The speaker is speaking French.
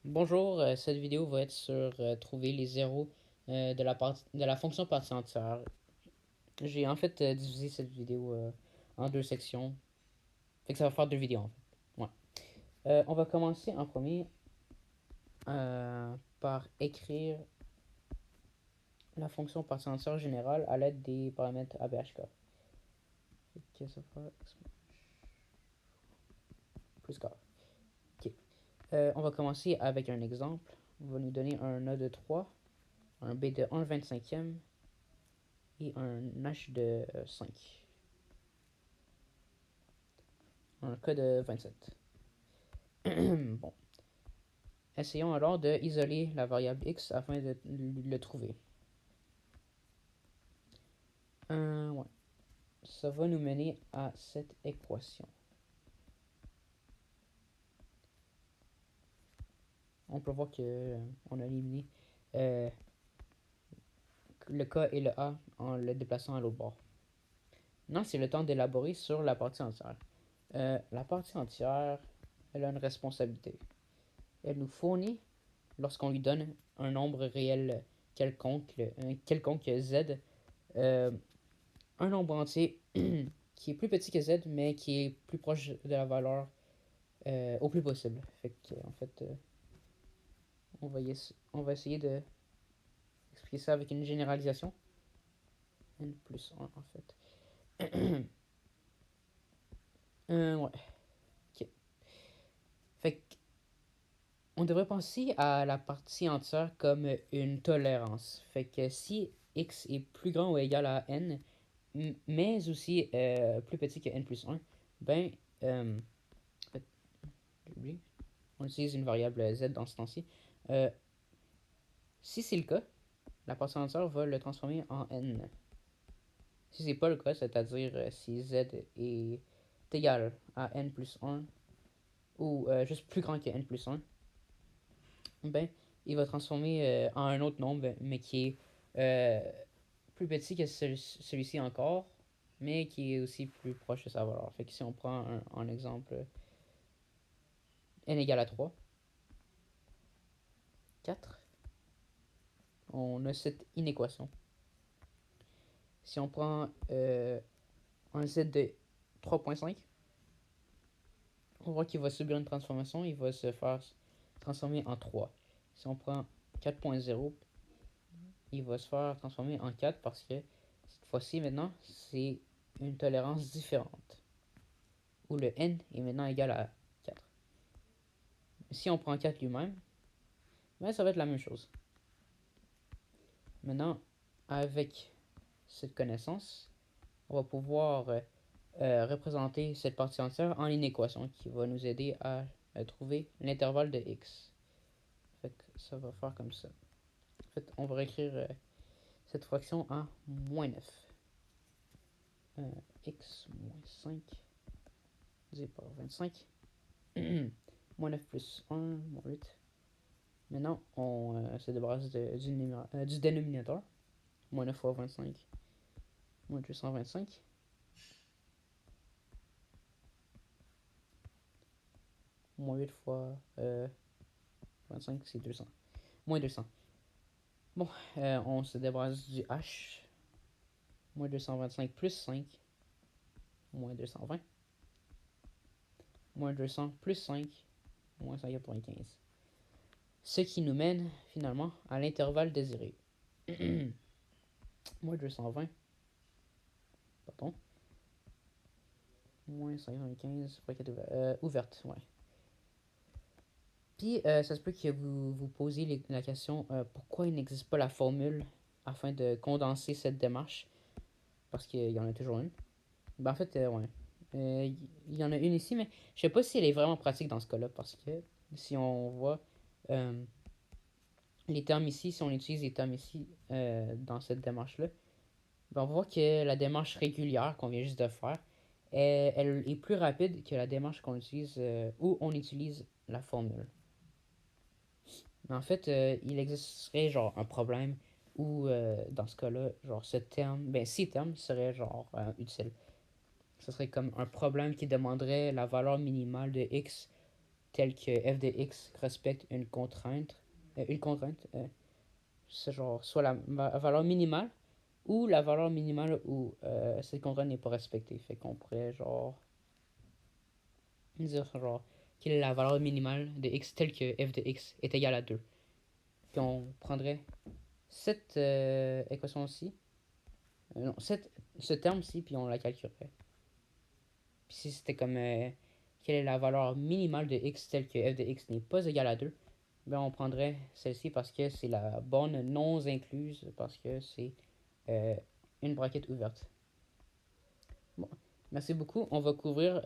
Bonjour, cette vidéo va être sur trouver les zéros de la fonction partie entière. J'ai en fait divisé cette vidéo en deux sections, fait que ça va faire deux vidéos en fait. Ouais. On va commencer en premier par écrire la fonction partie entière générale à l'aide des paramètres ABHK. Fait que ça fera plus K. Ok. On va commencer avec un exemple. On va nous donner un A de 3, un B de 1/25e et un H de 5. Un K de 27. Bon. Essayons alors de isoler la variable x afin de le trouver. Ouais. Ça va nous mener à cette équation. On peut voir que on a éliminé euh, le k et le a en le déplaçant à l'autre bord. Maintenant, c'est le temps d'élaborer sur la partie entière. La partie entière, elle a une responsabilité. Elle nous fournit, lorsqu'on lui donne un nombre réel quelconque z, euh, un nombre entier qui est plus petit que z, mais qui est plus proche de la valeur au plus possible. Fait que, en fait, on va essayer de expliquer ça avec une généralisation. N plus 1, en fait. Ouais. Ok. Fait que, on devrait penser à la partie entière comme une tolérance. Fait que si x est plus grand ou égal à n, mais aussi plus petit que n plus 1, ben, en fait, on utilise une variable z dans ce temps-ci. Euh, Si c'est le cas, la partie entière va le transformer en n. Si c'est pas le cas, c'est-à-dire si z est égal à n plus 1 ou juste plus grand que n plus 1, ben, il va transformer en un autre nombre, mais qui est plus petit que celui-ci encore, mais qui est aussi plus proche de sa valeur. Fait que si on prend un exemple, n égale à 3, 4, on a cette inéquation. Si on prend un z de 3,5, on voit qu'il va subir une transformation, il va se faire transformer en 3. Si on prend 4.0, il va se faire transformer en 4 parce que cette fois-ci, maintenant, c'est une tolérance différente, où le n est maintenant égal à 4. Si on prend 4 lui-même, ben, ça va être la même chose. Maintenant, avec cette connaissance, on va pouvoir représenter cette partie entière en une équation qui va nous aider à trouver l'intervalle de x. Fait que ça va faire comme ça. En fait, on va réécrire cette fraction en moins 9. X moins 5 divisé par 25. Moins 9 plus 1, moins 8. Maintenant, on se débarrasse du dénominateur. Moins 9 fois 25, moins 225. Moins 8 fois 25, c'est 200. Moins 200. Bon, on se débarrasse du h. Moins 225 plus 5, moins 220. Moins 200 plus 5, moins 195. Ce qui nous mène finalement à l'intervalle désiré. Moins 220, pardon. Moins 195, braquette ouverte, ouais. Puis, ça se peut que vous vous posiez la question pourquoi il n'existe pas la formule afin de condenser cette démarche, parce qu'il y en a toujours une. Ben, en fait, ouais. Il y en a une ici, mais je sais pas si elle est vraiment pratique dans ce cas-là, parce que si on voit les termes ici, si on utilise les termes ici dans cette démarche-là, ben on voit que la démarche régulière qu'on vient juste de faire, elle est plus rapide que la démarche qu'on utilise où on utilise la formule. Mais en fait, il existerait genre un problème où dans ce cas-là, genre ce terme, ben ces termes seraient genre utiles. Ce serait comme un problème qui demanderait la valeur minimale de x tel que f de x respecte une contrainte, c'est genre soit la valeur minimale ou la valeur minimale où cette contrainte n'est pas respectée. Fait qu'on pourrait genre dire genre quelle est la valeur minimale de x telle que f de x est égal à 2. Puis on prendrait cette équation-ci, non, ce terme-ci, puis on la calculerait. Puis si c'était comme quelle est la valeur minimale de x telle que f de x n'est pas égal à 2, ben on prendrait celle-ci parce que c'est la borne non incluse, parce que c'est une braquette ouverte. Bon, merci beaucoup. On va couvrir